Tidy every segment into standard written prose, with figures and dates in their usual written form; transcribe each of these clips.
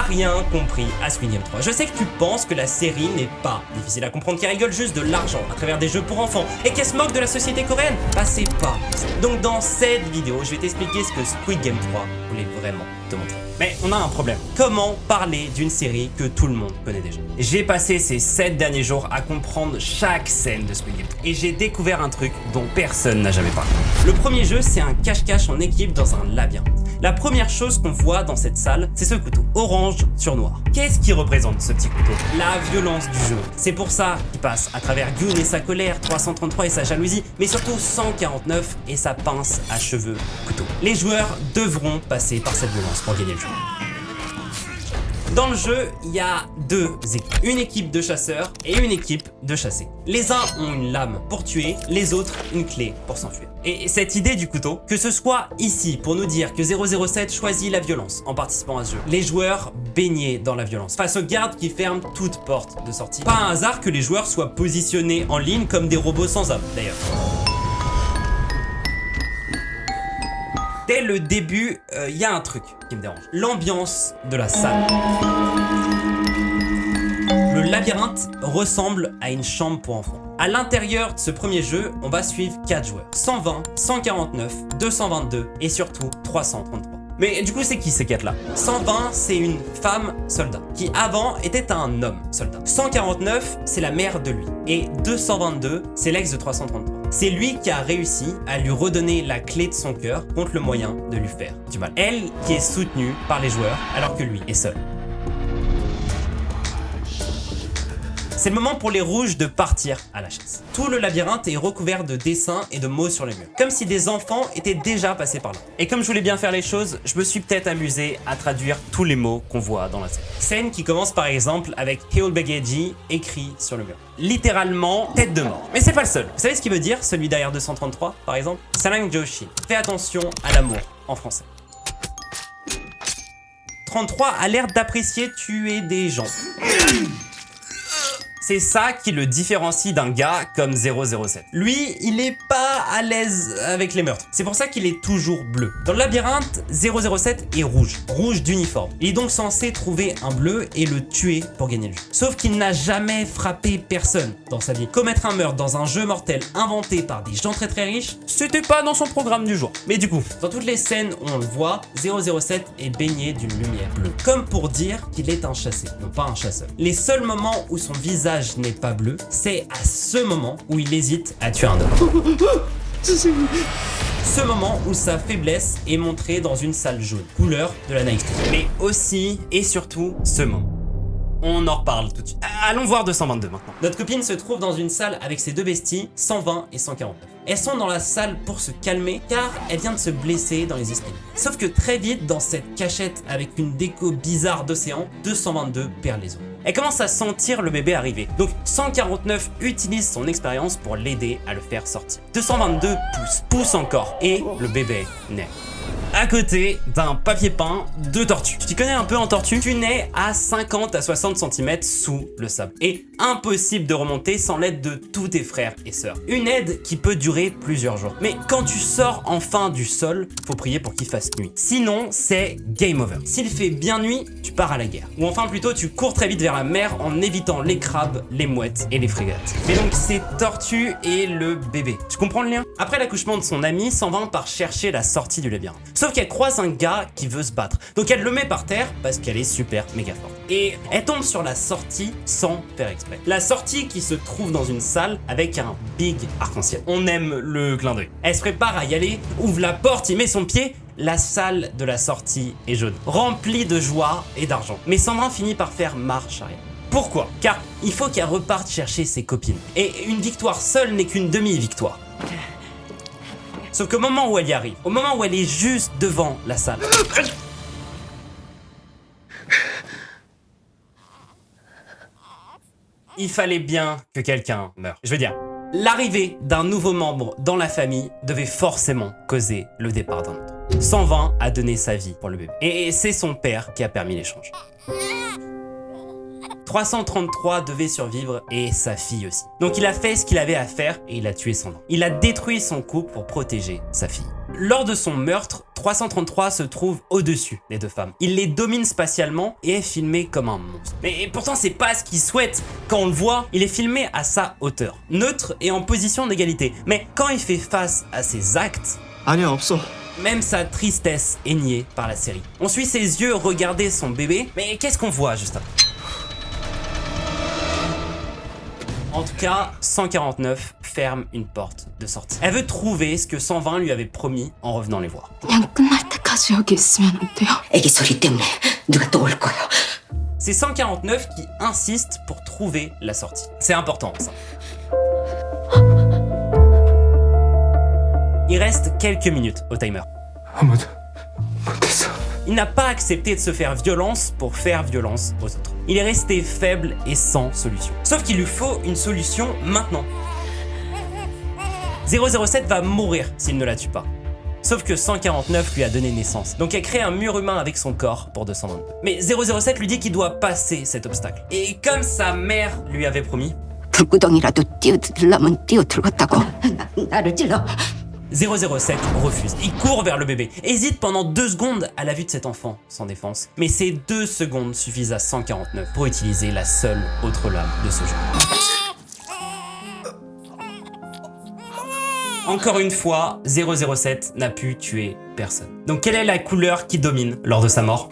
rien compris à Squid Game 3. Je sais que tu penses que la série n'est pas difficile à comprendre, qu'elle rigole juste de l'argent à travers des jeux pour enfants et qu'elle se moque de la société coréenne. Bah c'est pas ça. Donc dans cette vidéo, je vais t'expliquer ce que Squid Game 3 voulait vraiment te montrer. Mais on a un problème. Comment parler d'une série que tout le monde connaît déjà? J'ai passé ces 7 derniers jours à comprendre chaque scène de Squid Game 3 et j'ai découvert un truc dont personne n'a jamais parlé. Le premier jeu, c'est un cache-cache en équipe dans un labyrinthe. La première chose qu'on voit dans cette salle, c'est ce couteau, orange sur noir. Qu'est-ce qui représente ce petit couteau? La violence du jeu. C'est pour ça qu'il passe à travers Gun et sa colère, 333 et sa jalousie, mais surtout 149 et sa pince à cheveux couteau. Les joueurs devront passer par cette violence pour gagner le jeu. Dans le jeu, il y a 2 équipes. Une équipe de chasseurs et une équipe de chassés. Les uns ont une lame pour tuer, les autres une clé pour s'enfuir. Et cette idée du couteau, que ce soit ici pour nous dire que 007 choisit la violence en participant à ce jeu, les joueurs baignés dans la violence, face aux gardes qui ferment toute porte de sortie. Pas un hasard que les joueurs soient positionnés en ligne comme des robots sans âme, d'ailleurs. Dès le début, il y a un truc qui me dérange. L'ambiance de la salle. Le labyrinthe ressemble à une chambre pour enfants. À l'intérieur de ce premier jeu, on va suivre 4 joueurs. 120, 149, 222 et surtout 333. Mais du coup, c'est qui ces 4-là? 120, c'est une femme soldat, qui avant était un homme soldat. 149, c'est la mère de lui. Et 222, c'est l'ex de 333. C'est lui qui a réussi à lui redonner la clé de son cœur contre le moyen de lui faire du mal. Elle qui est soutenue par les joueurs, alors que lui est seul. C'est le moment pour les rouges de partir à la chasse. Tout le labyrinthe est recouvert de dessins et de mots sur les murs, comme si des enfants étaient déjà passés par là. Et comme je voulais bien faire les choses, je me suis peut-être amusé à traduire tous les mots qu'on voit dans la scène. Scène qui commence par exemple avec Heol Bageji écrit sur le mur. Littéralement, tête de mort. Mais c'est pas le seul. Vous savez ce qu'il veut dire, celui derrière 233 par exemple? Salang Joshi. Fais attention à l'amour en français. 33 a l'air d'apprécier tuer des gens. C'est ça qui le différencie d'un gars comme 007. Lui, il est pas à l'aise avec les meurtres. C'est pour ça qu'il est toujours bleu. Dans le labyrinthe, 007 est rouge. Rouge d'uniforme. Il est donc censé trouver un bleu et le tuer pour gagner le jeu. Sauf qu'il n'a jamais frappé personne dans sa vie. Commettre un meurtre dans un jeu mortel inventé par des gens très riches, c'était pas dans son programme du jour. Mais du coup, dans toutes les scènes où on le voit, 007 est baigné d'une lumière bleue. Comme pour dire qu'il est un chassé, non pas un chasseur. Les seuls moments où son visage n'est pas bleu, c'est à ce moment où il hésite à tuer un homme. Ce moment où sa faiblesse est montrée dans une salle jaune, couleur de la naïveté. Mais aussi et surtout ce moment. On en reparle tout de suite. Allons voir 222 maintenant. Notre copine se trouve dans une salle avec ses 2 besties, 120 et 149. Elles sont dans la salle pour se calmer car elle vient de se blesser dans les escaliers. Sauf que très vite, dans cette cachette avec une déco bizarre d'océan, 222 perd les os. Elle commence à sentir le bébé arriver. Donc 149 utilise son expérience pour l'aider à le faire sortir. 222 pousse encore et le bébé naît. À côté d'un papier peint de tortue. Tu t'y connais un peu en tortue? Tu nais à 50 à 60 cm sous le sable. Et impossible de remonter sans l'aide de tous tes frères et sœurs. Une aide qui peut durer plusieurs jours. Mais quand tu sors enfin du sol, faut prier pour qu'il fasse nuit. Sinon, c'est game over. S'il fait bien nuit, tu pars à la guerre. Ou enfin plutôt, tu cours très vite vers la mer en évitant les crabes, les mouettes et les frégates. Mais donc c'est tortue et le bébé. Tu comprends le lien? Après l'accouchement de son ami, 120 part chercher la sortie du labyrinthe. Sauf qu'elle croise un gars qui veut se battre. Donc elle le met par terre parce qu'elle est super méga forte. Et elle tombe sur la sortie sans faire exprès. La sortie qui se trouve dans une salle avec un big arc-en-ciel. On aime le clin d'œil. Elle se prépare à y aller, ouvre la porte, y met son pied. La salle de la sortie est jaune, remplie de joie et d'argent. Mais 120 finit par faire marche arrière. Pourquoi? Car il faut qu'elle reparte chercher ses copines. Et une victoire seule n'est qu'une demi-victoire. Sauf qu'au moment où elle y arrive, au moment où elle est juste devant la salle, il fallait bien que quelqu'un meure. Je veux dire, l'arrivée d'un nouveau membre dans la famille devait forcément causer le départ d'un autre. 120 a donné sa vie pour le bébé. Et c'est son père qui a permis l'échange. 333 devait survivre et sa fille aussi. Donc il a fait ce qu'il avait à faire et il a tué 120. Il a détruit son couple pour protéger sa fille. Lors de son meurtre, 333 se trouve au-dessus des deux femmes. Il les domine spatialement et est filmé comme un monstre. Mais pourtant c'est pas ce qu'il souhaite. Quand on le voit, il est filmé à sa hauteur, neutre et en position d'égalité. Mais quand il fait face à ses actes, 아니야 없어. même sa tristesse est niée par la série. On suit ses yeux regarder son bébé, mais qu'est-ce qu'on voit juste après? En tout cas, 149 ferme une porte de sortie. Elle veut trouver ce que 120 lui avait promis en revenant les voir. 그냥 끝날 때까지 여기 있으면 안 돼요? 애기 소리 때문에 누가 또 올 거예요. C'est 149 qui insiste pour trouver la sortie. C'est important ça. Il reste quelques minutes au timer. 아무도 못했어. Il n'a pas accepté de se faire violence pour faire violence aux autres. Il est resté faible et sans solution. Sauf qu'il lui faut une solution maintenant. 007 va mourir s'il ne la tue pas. Sauf que 149 lui a donné naissance. Donc elle crée un mur humain avec son corps pour 222. Mais 007 lui dit qu'il doit passer cet obstacle. Et comme sa mère lui avait promis, 불구덩이라도 뛰어들려면 뛰어들겠다고 나를 찔러. 007 refuse. Il court vers le bébé, hésite pendant 2 secondes à la vue de cet enfant sans défense. Mais ces 2 secondes suffisent à 149 pour utiliser la seule autre lame de ce jeu. Encore une fois, 007 n'a pu tuer personne. Donc quelle est la couleur qui domine lors de sa mort?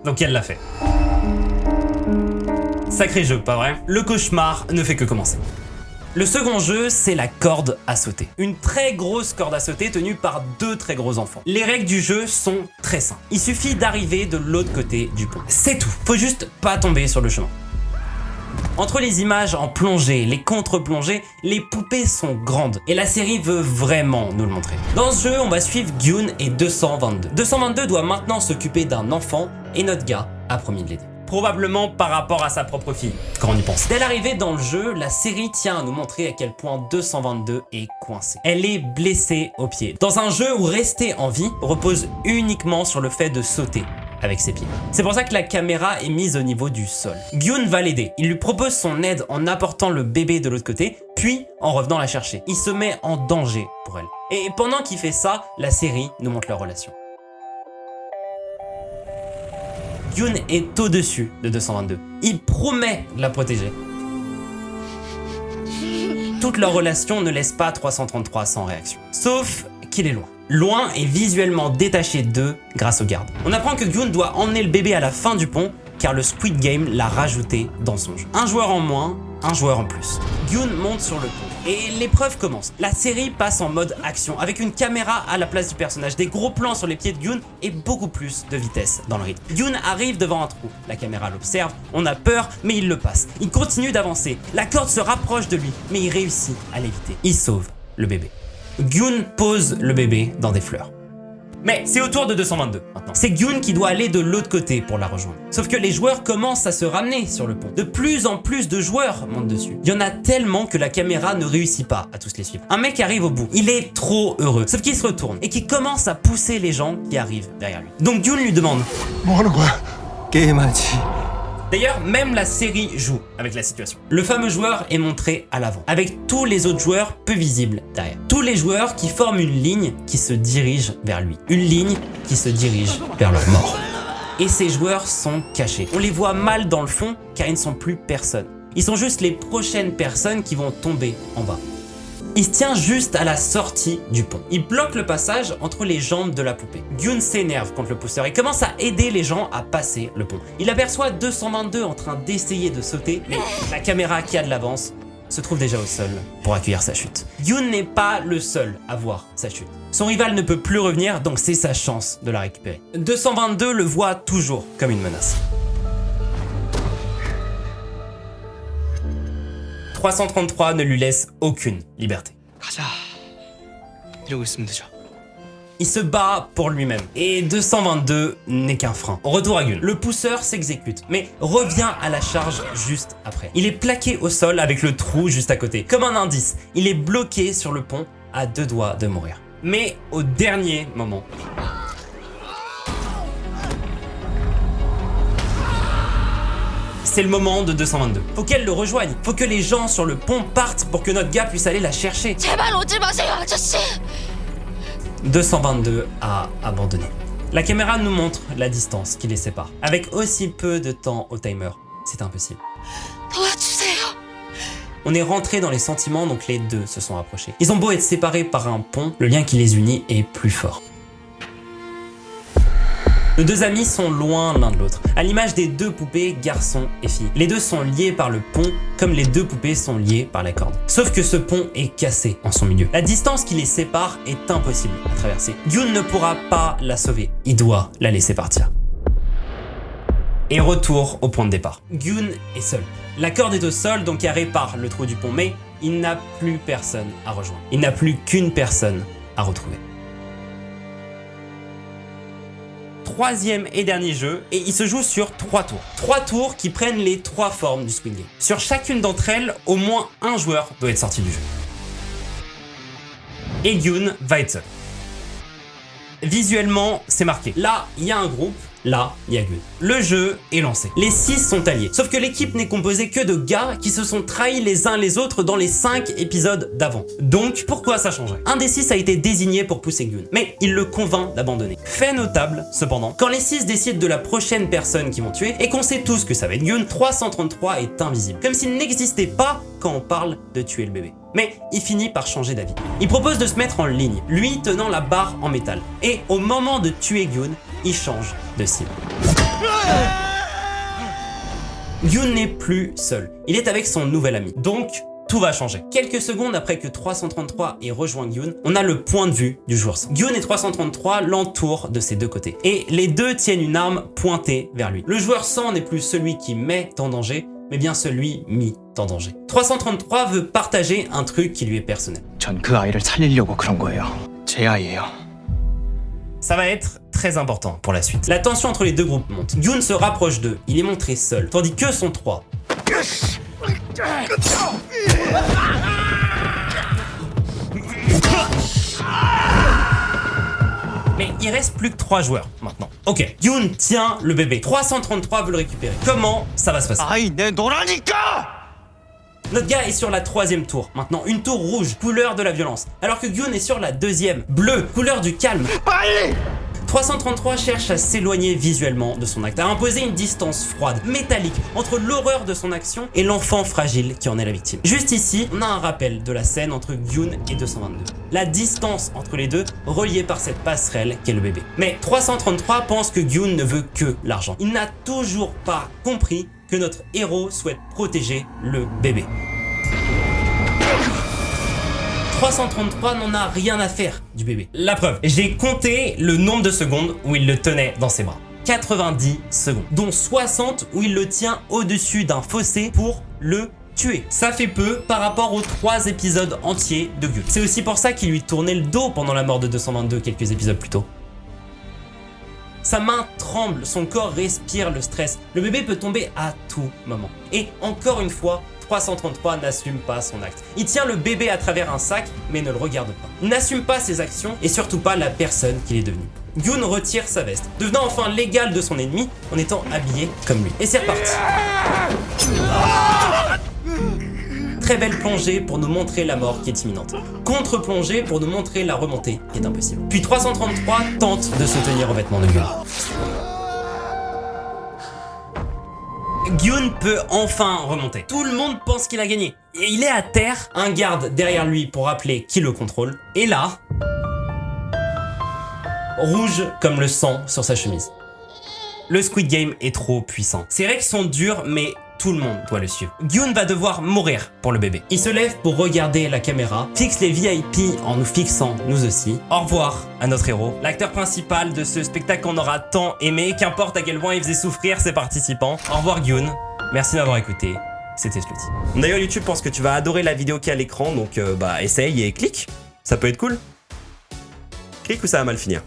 Donc elle l'a fait. Sacré jeu, pas vrai? Le cauchemar ne fait que commencer. Le second jeu, c'est la corde à sauter. Une très grosse corde à sauter tenue par 2 très gros enfants. Les règles du jeu sont très simples. Il suffit d'arriver de l'autre côté du pont. C'est tout. Faut juste pas tomber sur le chemin. Entre les images en plongée, les contre-plongées, les poupées sont grandes et la série veut vraiment nous le montrer. Dans ce jeu, on va suivre Gyun et 222. 222 doit maintenant s'occuper d'un enfant et notre gars a promis de l'aider. Probablement par rapport à sa propre fille, quand on y pense. Dès l'arrivée dans le jeu, la série tient à nous montrer à quel point 222 est coincée. Elle est blessée au pied. Dans un jeu où rester en vie repose uniquement sur le fait de sauter avec ses pieds. C'est pour ça que la caméra est mise au niveau du sol. Gyun va l'aider. Il lui propose son aide en apportant le bébé de l'autre côté, puis en revenant la chercher. Il se met en danger pour elle. Et pendant qu'il fait ça, la série nous montre leur relation. Gyun est au-dessus de 222. Il promet de la protéger. Toute leur relation ne laisse pas 333 sans réaction. Sauf qu'il est loin. Loin et visuellement détaché d'eux grâce aux gardes. On apprend que Gyun doit emmener le bébé à la fin du pont car le Squid Game l'a rajouté dans son jeu. Un joueur en moins, un joueur en plus. Gyun monte sur le pont et l'épreuve commence. La série passe en mode action avec une caméra à la place du personnage, des gros plans sur les pieds de Gyun et beaucoup plus de vitesse dans le rythme. Gyun arrive devant un trou. La caméra l'observe, on a peur mais il le passe. Il continue d'avancer. La corde se rapproche de lui mais il réussit à l'éviter. Il sauve le bébé. Gyun pose le bébé dans des fleurs. Mais c'est au tour de 222 maintenant. C'est Gyun qui doit aller de l'autre côté pour la rejoindre. Sauf que les joueurs commencent à se ramener sur le pont. De plus en plus de joueurs montent dessus. Il y en a tellement que la caméra ne réussit pas à tous les suivre. Un mec arrive au bout. Il est trop heureux. Sauf qu'il se retourne et qu'il commence à pousser les gens qui arrivent derrière lui. Donc Gyun lui demande: 뭐 하는 거야? 게임하지. D'ailleurs, même la série joue avec la situation. Le fameux joueur est montré à l'avant, avec tous les autres joueurs peu visibles derrière. Tous les joueurs qui forment une ligne qui se dirige vers lui. Une ligne qui se dirige vers leur mort. Et ces joueurs sont cachés. On les voit mal dans le fond car ils ne sont plus personne. Ils sont juste les prochaines personnes qui vont tomber en bas. Il se tient juste à la sortie du pont. Il bloque le passage entre les jambes de la poupée. Gyun s'énerve contre le pousseur et commence à aider les gens à passer le pont. Il aperçoit 222 en train d'essayer de sauter, mais la caméra qui a de l'avance se trouve déjà au sol pour accueillir sa chute. Gyun n'est pas le seul à voir sa chute. Son rival ne peut plus revenir, donc c'est sa chance de la récupérer. 222 le voit toujours comme une menace. 333 ne lui laisse aucune liberté. 가자. 이러고 있으면 되죠. Il se bat pour lui-même. Et 222 n'est qu'un frein. Retour à Gyun. Le pousseur s'exécute, mais revient à la charge juste après. Il est plaqué au sol avec le trou juste à côté. Comme un indice, il est bloqué sur le pont à 2 doigts de mourir. Mais au dernier moment, c'est le moment de 222. Faut qu'elle le rejoigne. Faut que les gens sur le pont partent pour que notre gars puisse aller la chercher. 제발 오지 마세요, 아저씨. 222 a abandonné. La caméra nous montre la distance qui les sépare. Avec aussi peu de temps au timer, c'est impossible. 도와주세요. On est rentré dans les sentiments, donc les deux se sont rapprochés. Ils ont beau être séparés par un pont, le lien qui les unit est plus fort. Nos deux amis sont loin l'un de l'autre, à l'image des deux poupées garçon et fille. Les deux sont liés par le pont, comme les deux poupées sont liées par la corde. Sauf que ce pont est cassé en son milieu. La distance qui les sépare est impossible à traverser. Gyun ne pourra pas la sauver, il doit la laisser partir. Et retour au point de départ. Gyun est seul. La corde est au sol, donc elle répare le trou du pont, mais il n'a plus personne à rejoindre. Il n'a plus qu'une personne à retrouver. Troisième et dernier jeu, et il se joue sur 3 tours. 3 tours qui prennent les 3 formes du Squid Game. Sur chacune d'entre elles, au moins un joueur doit être sorti du jeu. Et Gyun va être seul. Visuellement, c'est marqué. Là, il y a un groupe. Là, il y a Gyun. Le jeu est lancé. Les 6 sont alliés. Sauf que l'équipe n'est composée que de gars qui se sont trahis les uns les autres dans les 5 épisodes d'avant. Donc, pourquoi ça changerait? Un des 6 a été désigné pour pousser Gyun, mais il le convainc d'abandonner. Fait notable, cependant, quand les 6 décident de la prochaine personne qu'ils vont tuer, et qu'on sait tous que ça va être Gyun, 333 est invisible. Comme s'il n'existait pas quand on parle de tuer le bébé. Mais il finit par changer d'avis. Il propose de se mettre en ligne, lui tenant la barre en métal. Et au moment de tuer Gyun, il change de cible. Gyun n'est plus seul. Il est avec son nouvel ami. Donc, tout va changer. Quelques secondes après que 333 ait rejoint Gyun, on a le point de vue du joueur 100. Gyun et 333 l'entourent de ses deux côtés. Et les deux tiennent une arme pointée vers lui. Le joueur 100 n'est plus celui qui met en danger, mais bien celui mis en danger. 333 veut partager un truc qui lui est personnel. 전 그 아이를 살리려고 그런 거예요. 제 아이예요. Ça va être très important pour la suite. La tension entre les deux groupes monte. Gyun se rapproche d'eux, il est montré seul, tandis que son 3. Mais il reste plus que 3 joueurs maintenant. Ok, Gyun tient le bébé. 333 veut le récupérer. Comment ça va se passer? 아이 내 노라니까! Notre gars est sur la 3e tour. Maintenant, une tour rouge, couleur de la violence. Alors que Gyun est sur la 2e, bleue, couleur du calme. 333 cherche à s'éloigner visuellement de son acte, à imposer une distance froide, métallique, entre l'horreur de son action et l'enfant fragile qui en est la victime. Juste ici, on a un rappel de la scène entre Gyun et 222. La distance entre les deux, reliée par cette passerelle qu'est le bébé. Mais 333 pense que Gyun ne veut que l'argent. Il n'a toujours pas compris que notre héros souhaite protéger le bébé. 333 n'en a rien à faire du bébé. La preuve, j'ai compté le nombre de secondes où il le tenait dans ses bras. 90 secondes, dont 60 où il le tient au-dessus d'un fossé pour le tuer. Ça fait peu par rapport aux 3 épisodes entiers de Gyun. C'est aussi pour ça qu'il lui tournait le dos pendant la mort de 222 quelques épisodes plus tôt. Sa main tremble, son corps respire le stress. Le bébé peut tomber à tout moment. Et encore une fois, 333 n'assume pas son acte. Il tient le bébé à travers un sac, mais ne le regarde pas. Il n'assume pas ses actions et surtout pas la personne qu'il est devenu. Gyun retire sa veste, devenant enfin l'égal de son ennemi en étant habillé comme lui. Et c'est reparti. Très belle plongée pour nous montrer la mort qui est imminente. Contre-plongée pour nous montrer la remontée qui est impossible. Puis 333 tente de se tenir au vêtement de Gyun. Gyun peut enfin remonter. Tout le monde pense qu'il a gagné. Et il est à terre, un garde derrière lui pour rappeler qui le contrôle. Et là, rouge comme le sang sur sa chemise. Le Squid Game est trop puissant. Ces règles sont dures, mais tout le monde doit le suivre. Gyun va devoir mourir pour le bébé. Il se lève pour regarder la caméra, fixe les VIP en nous fixant nous aussi. Au revoir à notre héros, l'acteur principal de ce spectacle qu'on aura tant aimé, qu'importe à quel point il faisait souffrir ses participants. Au revoir Gyun, merci d'avoir écouté, c'était Slutty. D'ailleurs YouTube pense que tu vas adorer la vidéo qui est à l'écran, donc essaye et clique, ça peut être cool. Clique ou ça va mal finir.